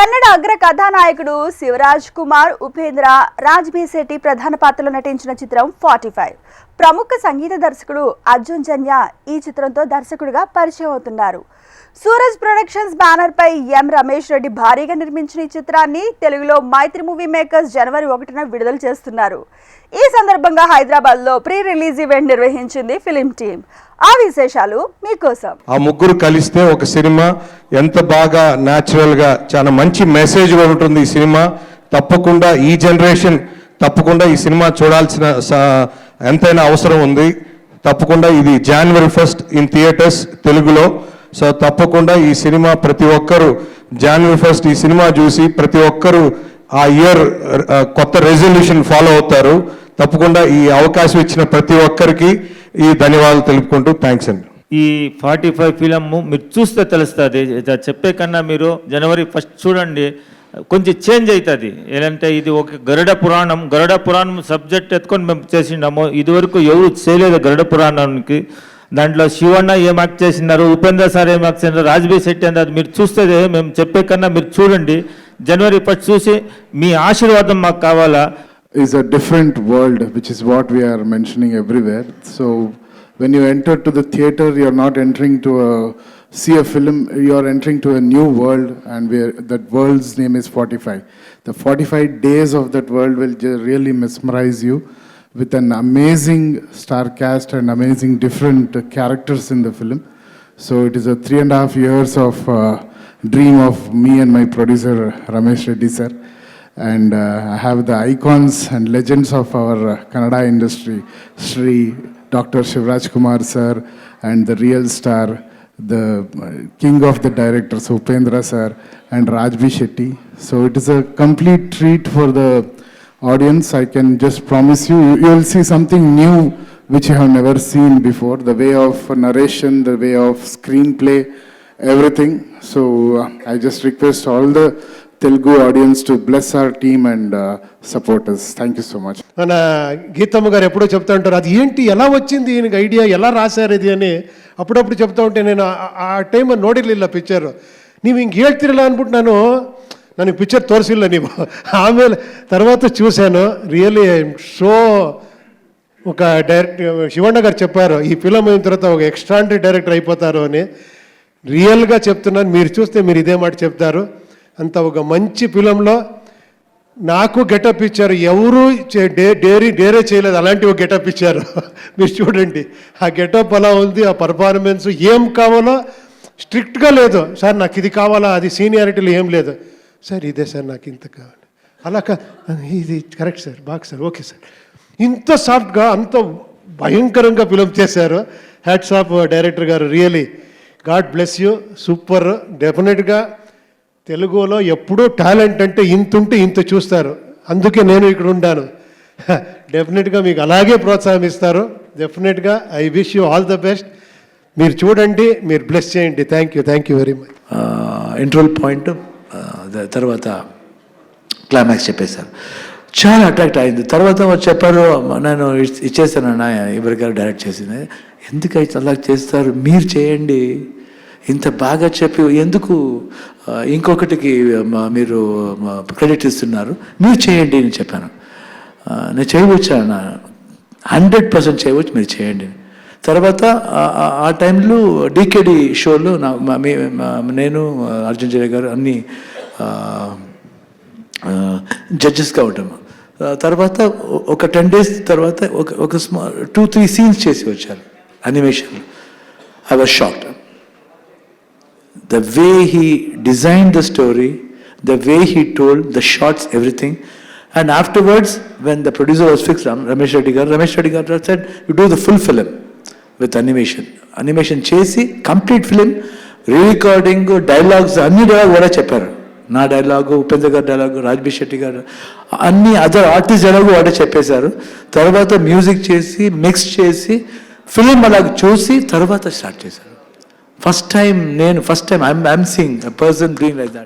కన్నడ అగ్ర కథానాయకుడు శివరాజ్ కుమార్, ఉపేంద్ర, రాజ్బీ శెట్టి ప్రధాన పాత్రలో నటించిన చిత్రం 45. ప్రముఖ సంగీత దర్శకుడు అర్జున్ జన్య ఈ చిత్రంతో దర్శకుడిగా పరిచయం అవుతున్నారు. సూరజ్ ప్రొడక్షన్స్ బ్యానర్ పై ఎం రమేష్ రెడ్డి భారీగా నిర్మించిన ఈ చిత్రాన్ని తెలుగులో మైత్రి మూవీ మేకర్స్ జనవరి 1న విడుదల చేస్తున్నారు. ఈ సందర్భంగా హైదరాబాద్ లో ప్రీ రిలీజ్ ఈవెంట్ నిర్వహించింది ఫిలిం టీమ్. ఆ విశేషాలు మీకోసం. ఆ ముగ్గురు కలిస్తే ఒక సినిమా ఎంత బాగా న్యాచురల్ గా చాలా మంచి మెసేజ్ కూడా ఉంటుంది. ఈ సినిమా తప్పకుండా ఈ జనరేషన్ తప్పకుండా ఈ సినిమా చూడాల్సిన ఎంతైనా అవసరం ఉంది. తప్పకుండా ఇది January 1st ఇన్ థియేటర్స్ తెలుగులో. సో తప్పకుండా ఈ సినిమా ప్రతి ఒక్కరు January 1st ఈ సినిమా చూసి ప్రతి ఒక్కరు ఆ ఇయర్ కొత్త రెజల్యూషన్ ఫాలో అవుతారు. తప్పకుండా ఈ అవకాశం ఇచ్చిన ప్రతి ఒక్కరికి ఈ ధన్యవాదాలు తెలుపుకుంటూ థ్యాంక్స్ అండి. ఈ 45 ఫిలిం మీరు చూస్తే తెలుస్తుంది. చెప్పే కన్నా మీరు January 1st చూడండి, కొంచెం చేంజ్ అవుతుంది. ఏంటంటే ఇది ఒక గరుడ పురాణం సబ్జెక్ట్ ఎత్తుకొని మేము చేసినాము. ఇదివరకు ఎవరు చేయలేదు గరుడ పురాణానికి. దాంట్లో శివన్న ఏం యాక్ట్ చేసినారు, ఉపేంద్ర సార్ ఏం యాక్ట్ చేసినారు, రాజ్బీ శెట్టి అన్నది మీరు చూస్తే మేము చెప్పే కన్నా మీరు చూడండి. January 1st చూసి మీ ఆశీర్వాదం మాకు కావాలా. Is a different world, which is what we are mentioning everywhere. So when you enter to the theater, you are not entering to see a film, you are entering to a new world, and that world's name is 45. The 45 days of that world will really mesmerize you with an amazing star cast and amazing different characters in the film. So it is a 3.5 years of dream of me and my producer Ramesh Reddy sir. And I have the icons and legends of our Kannada industry, Shri Dr. Shivraj Kumar sir, and the real star, the king of the directors, Upendra sir, and Rajbee Shetty. So it is a complete treat for the audience. I can just promise you, you will see something new which you have never seen before. The way of narration, the way of screenplay, everything. So I just request all the Telugu audience to bless our team and support us. Thank you so much. మన గీతమ్మ గారు ఎప్పుడో చెప్తా ఉంటారు, అది ఏంటి ఎలా వచ్చింది ఈయనకి ఐడియా, ఎలా రాశారు ఇది అని అప్పుడప్పుడు చెప్తా ఉంటే నేను ಆ ಟೈಮ್ ನೋಡಿರಲಿಲ್ಲ ಪಿಕ್ಚರ್. ನೀವು ಹಿಂಗೆ ಹೇಳ್ತಿರಲ್ಲ ಅಂದ್ಬಿಟ್ಟು ನನಗೆ ಪಿಕ್ಚರ್ ತೋರಿಸಿಲ್ಲ ನೀವು. ಆಮೇಲೆ తర్వాత చూశాను. రియల్లీ షో ఒక డైరెక్టర్ శివಣ್ణ గారు చెప్పారు, ఈ ఫిలం అయిన తర్వాత ఒక ఎక్స్ట్రాండరీ డైరెక్టర్ అయిపోతారు అని. రియల్గా చెప్తున్నాను, మీరు చూస్తే మీరు ఇదే మాట చెప్తారు. అంత ఒక మంచి ఫిలంలో నాకు గెటప్ ఇచ్చారు, ఎవరు డేరే చేయలేదు అలాంటి ఒక గెటప్ ఇచ్చారు. మీరు చూడండి ఆ గెటప్ అలా ఉంది, ఆ పర్ఫార్మెన్స్ ఏం కావాలో స్ట్రిక్ట్గా లేదు. సార్ నాకు ఇది కావాలా, అది సీనియారిటీలో ఏం లేదు. సార్ ఇదే సార్ నాకు ఇంత కావాలి, అలా ఇది కరెక్ట్ సార్, బాగా సార్, ఓకే సార్. ఇంత సాఫ్ట్గా అంత భయంకరంగా ఫిలం చేశారు. హ్యాట్స్ ఆఫ్ డైరెక్టర్ గారు, really God bless you, super. డెఫినెట్గా తెలుగులో ఎప్పుడూ టాలెంట్ అంటే ఇంతుంటే ఇంత చూస్తారు, అందుకే నేను ఇక్కడ ఉన్నాను. డెఫినెట్గా మీకు అలాగే ప్రోత్సాహం ఇస్తారు. డెఫినెట్గా I wish you all the best. మీరు చూడండి, మీరు బ్లెస్ చేయండి. Thank you very much. Interval point తర్వాత క్లైమాక్స్ చెప్పేశారు, చాలా అట్రాక్ట్ అయింది. తర్వాత చెప్పారు, నేను ఇచ్చేస్తాను అన్న ఎవరిగారు డైరెక్ట్ చేసింది, ఎందుకైతే అలా చేస్తారు, మీరు చేయండి, ఇంత బాగా చెప్పి ఎందుకు ఇంకొకటికి మీరు క్రెడిట్ ఇస్తున్నారు, మీరు చేయండి అని చెప్పాను. నేను చేయవచ్చా, 100% చేయవచ్చు, మీరు చేయండి. తర్వాత ఆ టైంలో డికేడి షోలో నేను అర్జున్ జయ గారు అన్ని జడ్జెస్గా ఉంటాము. తర్వాత ఒక 10 days తర్వాత ఒక 2-3 scenes చేసి వచ్చారు అనిమేషన్లో. I was shocked. The way he designed the story, the way he told, the shots, everything. And afterwards, when the producer was fixed, Ramesh Reddy garu said, you do the full film with animation chesi complete film, re-recording, dialogues, anni dialogue vada chepparu. నా dialogue, Upendra గారి dialogue, రాజ్బీ Shetty గారు అన్ని other artist dialogue వాడే చెప్పేశారు. తర్వాత music చేసి mix చేసి film అలాగ చూసి తర్వాత స్టార్ట్ చేశారు. First time I'm seeing a person doing like that.